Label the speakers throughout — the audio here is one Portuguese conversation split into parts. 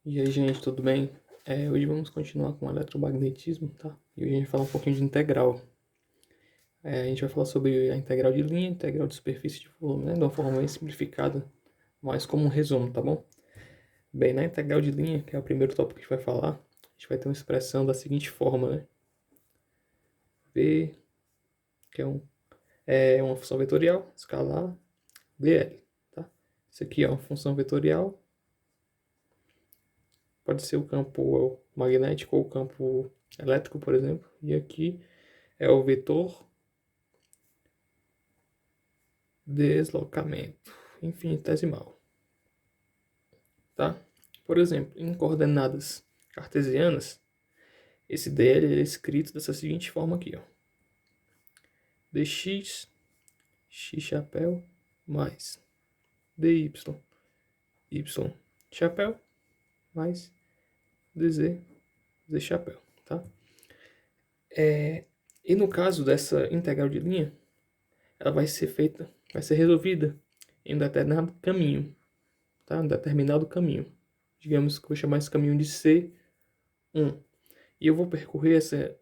Speaker 1: E aí, gente, tudo bem? Hoje vamos continuar com o eletromagnetismo, tá? E hoje a gente vai falar um pouquinho de integral. A gente vai falar sobre a integral de linha, integral de superfície de volume, né? De uma forma bem simplificada, mas como um resumo, tá bom? Bem, na integral de linha, que é o primeiro tópico que a gente vai falar, a gente vai ter uma expressão da seguinte forma, né? V, que é uma função vetorial, escalar, dl, tá? Isso aqui é uma função vetorial, pode ser o campo magnético ou o campo elétrico, por exemplo. E aqui é o vetor deslocamento infinitesimal, tá? Por exemplo, em coordenadas cartesianas, esse dl é escrito dessa seguinte forma aqui, ó. dx, x chapéu, mais dy, y chapéu, mais dz, z chapéu, tá? E no caso dessa integral de linha, ela vai ser resolvida em um determinado caminho, tá? Um determinado caminho. Digamos que eu vou chamar esse caminho de C1. E eu vou percorrer essa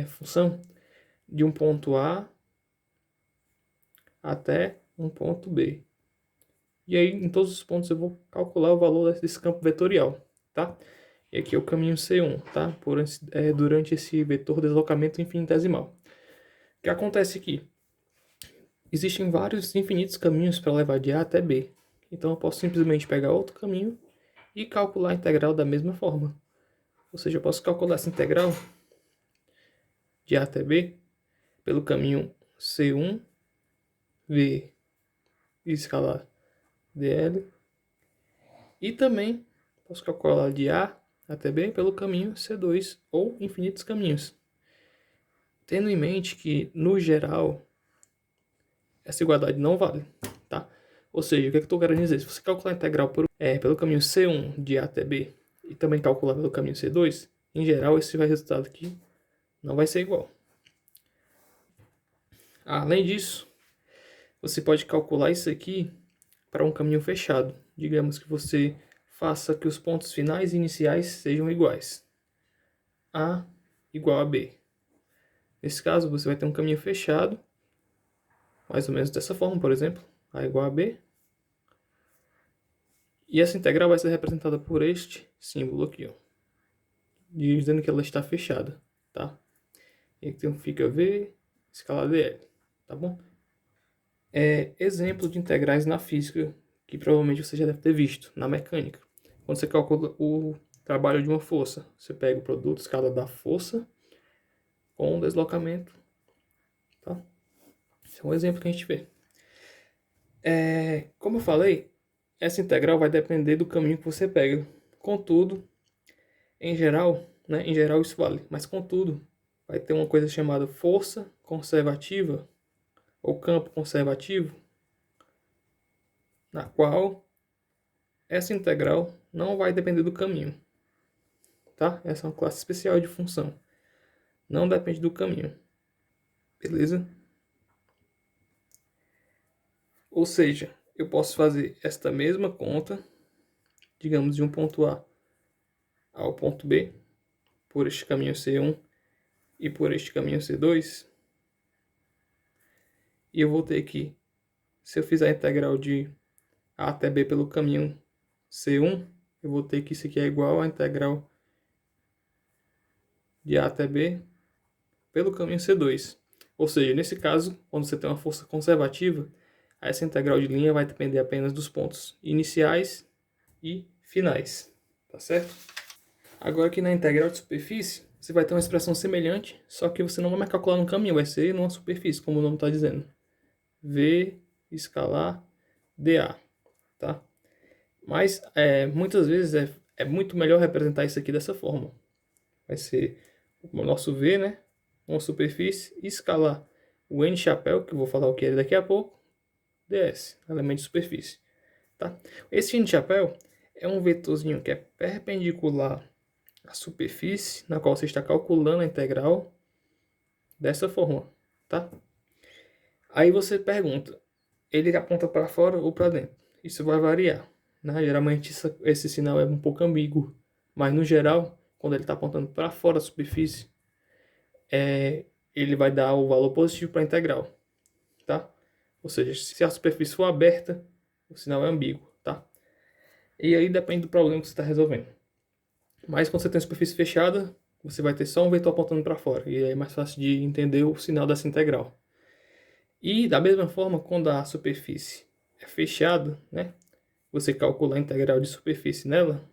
Speaker 1: função de um ponto A até um ponto B. E aí, em todos os pontos, eu vou calcular o valor desse campo vetorial, tá? E aqui é o caminho C1, tá? Durante esse vetor deslocamento infinitesimal. O que acontece aqui? Existem vários infinitos caminhos para levar de A até B. Então, eu posso simplesmente pegar outro caminho e calcular a integral da mesma forma. Ou seja, eu posso calcular essa integral de A até B pelo caminho C1, V escalar dl. E também posso calcular de A até B pelo caminho C2 ou infinitos caminhos. Tendo em mente que, no geral, essa igualdade não vale, tá? Ou seja, o que eu estou querendo dizer? Se você calcular a integral pelo caminho C1 de A até B e também calcular pelo caminho C2, em geral, esse resultado aqui não vai ser igual. Além disso, você pode calcular isso aqui para um caminho fechado. Digamos que você faça que os pontos finais e iniciais sejam iguais. A igual a B. Nesse caso, você vai ter um caminho fechado, mais ou menos dessa forma, por exemplo. A igual a B. E essa integral vai ser representada por este símbolo aqui, ó, dizendo que ela está fechada, tá? Então fica V escalar dl, tá bom? Exemplo de integrais na física que provavelmente você já deve ter visto na mecânica. Quando você calcula o trabalho de uma força, você pega o produto escala da força com o deslocamento, tá? Esse é um exemplo que a gente vê. Como eu falei, essa integral vai depender do caminho que você pega. Contudo, em geral, né, isso vale, mas contudo, vai ter uma coisa chamada força conservativa ou campo conservativo, na qual essa integral não vai depender do caminho, tá? Essa é uma classe especial de função. Não depende do caminho. Beleza? Ou seja, eu posso fazer esta mesma conta, digamos, de um ponto A ao ponto B, por este caminho C1 e por este caminho C2. E eu vou ter que, se eu fizer a integral de A até B pelo caminho C1, eu vou ter que isso aqui é igual à integral de A até B pelo caminho C2. Ou seja, nesse caso, quando você tem uma força conservativa, essa integral de linha vai depender apenas dos pontos iniciais e finais. Tá certo? Agora aqui na integral de superfície, você vai ter uma expressão semelhante, só que você não vai mais calcular no caminho, vai ser numa superfície, como o nome está dizendo. V escalar dA, tá? Mas muitas vezes é muito melhor representar isso aqui dessa forma. Vai ser o nosso V, né? Uma superfície, escalar o N chapéu, que eu vou falar o que é daqui a pouco, ds, elemento de superfície. Tá? Esse N chapéu é um vetorzinho que é perpendicular à superfície, na qual você está calculando a integral dessa forma. Tá? Aí você pergunta, ele aponta para fora ou para dentro? Isso vai variar. né? Geralmente esse sinal é um pouco ambíguo, mas no geral, quando ele está apontando para fora da superfície, ele vai dar o valor positivo para a integral, tá? Ou seja, se a superfície for aberta, o sinal é ambíguo, tá? E aí depende do problema que você está resolvendo. Mas quando você tem a superfície fechada, você vai ter só um vetor apontando para fora, e aí é mais fácil de entender o sinal dessa integral. E da mesma forma, quando a superfície é fechada, né, você calcula a integral de superfície nela,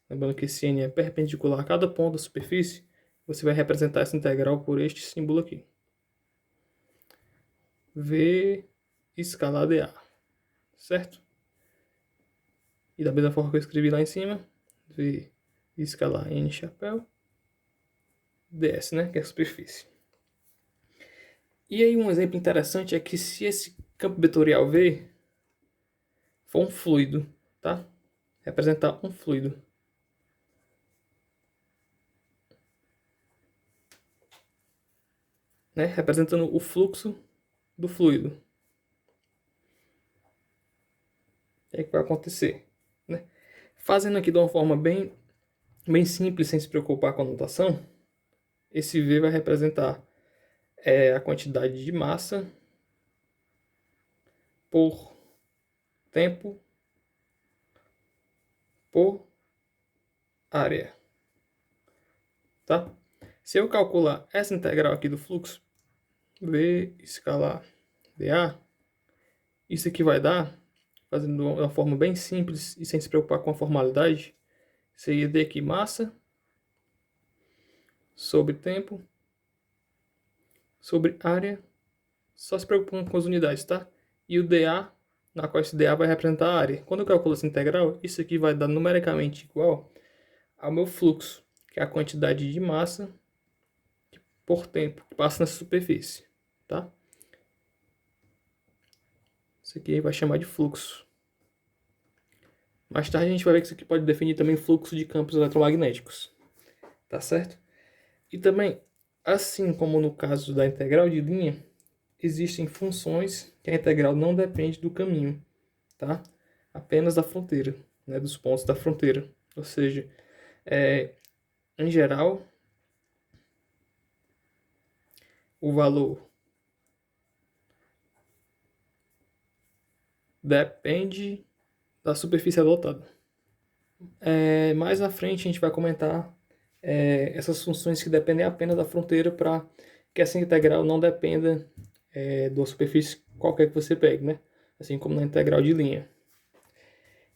Speaker 1: lembrando que esse n é perpendicular a cada ponto da superfície, você vai representar essa integral por este símbolo aqui. V escalar dA, certo? E da mesma forma que eu escrevi lá em cima, V escalar n chapéu ds, né, que é a superfície. E aí um exemplo interessante é que se esse campo vetorial V for um fluido, tá? Representar um fluido. Né? Representando o fluxo do fluido. O que é que vai acontecer? Né? Fazendo aqui de uma forma bem simples, sem se preocupar com a notação, esse V vai representar a quantidade de massa por tempo por área. Tá? Se eu calcular essa integral aqui do fluxo, V escalar dA, isso aqui vai dar, fazendo de uma forma bem simples e sem se preocupar com a formalidade, seria D aqui massa sobre tempo sobre área, só se preocupando com as unidades, tá? E o dA, na qual esse dA vai representar a área. Quando eu calculo essa integral, isso aqui vai dar numericamente igual ao meu fluxo, que é a quantidade de massa por tempo que passa nessa superfície, tá? Isso aqui vai chamar de fluxo. Mais tarde a gente vai ver que isso aqui pode definir também fluxo de campos eletromagnéticos, tá certo? E também, assim como no caso da integral de linha, existem funções que a integral não depende do caminho, tá? Apenas da fronteira, né? Dos pontos da fronteira. Ou seja, em geral, o valor depende da superfície adotada. Mais à frente a gente vai comentar essas funções que dependem apenas da fronteira para que essa integral não dependa da superfície qualquer que você pegue, né? Assim como na integral de linha.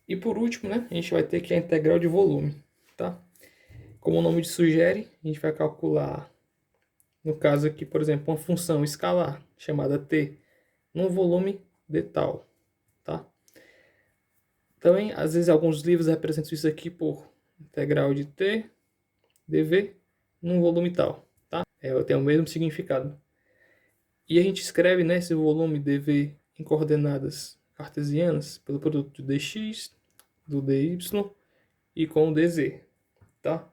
Speaker 1: E por último, né, a gente vai ter que a integral de volume, tá? Como o nome sugere, a gente vai calcular, no caso aqui, por exemplo, uma função escalar chamada t num volume de tal, tá? Também, às vezes, alguns livros representam isso aqui por integral de t dv num volume tal, tá? Tem o mesmo significado. E a gente escreve, né, esse volume dv em coordenadas cartesianas pelo produto do dx, do dy e com o dz, tá?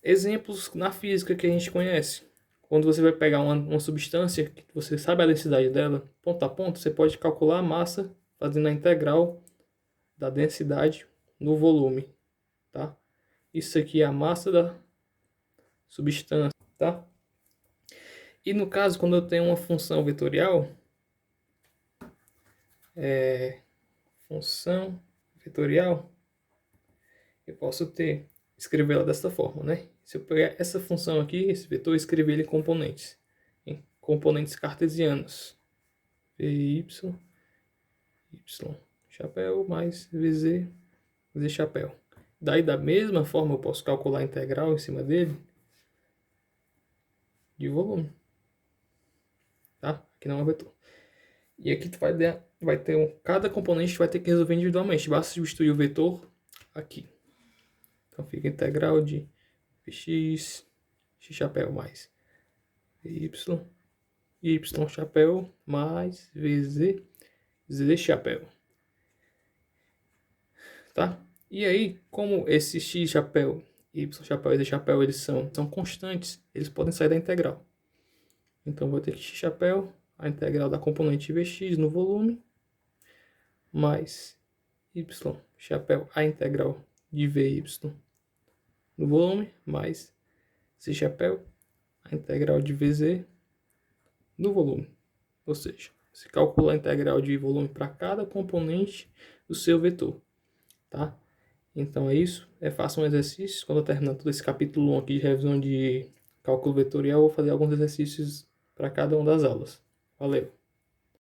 Speaker 1: Exemplos na física que a gente conhece. Quando você vai pegar uma substância que você sabe a densidade dela, ponto a ponto, você pode calcular a massa fazendo a integral da densidade no volume, tá? Isso aqui é a massa da substância, tá? E no caso, quando eu tenho uma função vetorial, eu posso escrevê-la dessa forma, né? Se eu pegar essa função aqui, esse vetor, escrever ele em componentes cartesianos. Vy, y chapéu mais vz, vz chapéu. Daí, da mesma forma, eu posso calcular a integral em cima dele de volume. Tá? Aqui não é um vetor. E aqui tu vai ter cada componente vai ter que resolver individualmente. Basta substituir o vetor aqui. Então fica integral de x, x chapéu mais y, y chapéu mais vz, z chapéu. Tá? E aí, como esse x chapéu, y chapéu e z chapéu, eles são constantes, eles podem sair da integral. Então, vou ter que x chapéu, a integral da componente vx no volume, mais y, chapéu A integral de VY no volume, mais esse chapéu A integral de VZ no volume. Ou seja, você calcula a integral de volume para cada componente do seu vetor, tá? Então é isso. Faça um exercício. Quando eu terminar todo esse capítulo 1 aqui de revisão de cálculo vetorial, eu vou fazer alguns exercícios para cada uma das aulas. Valeu!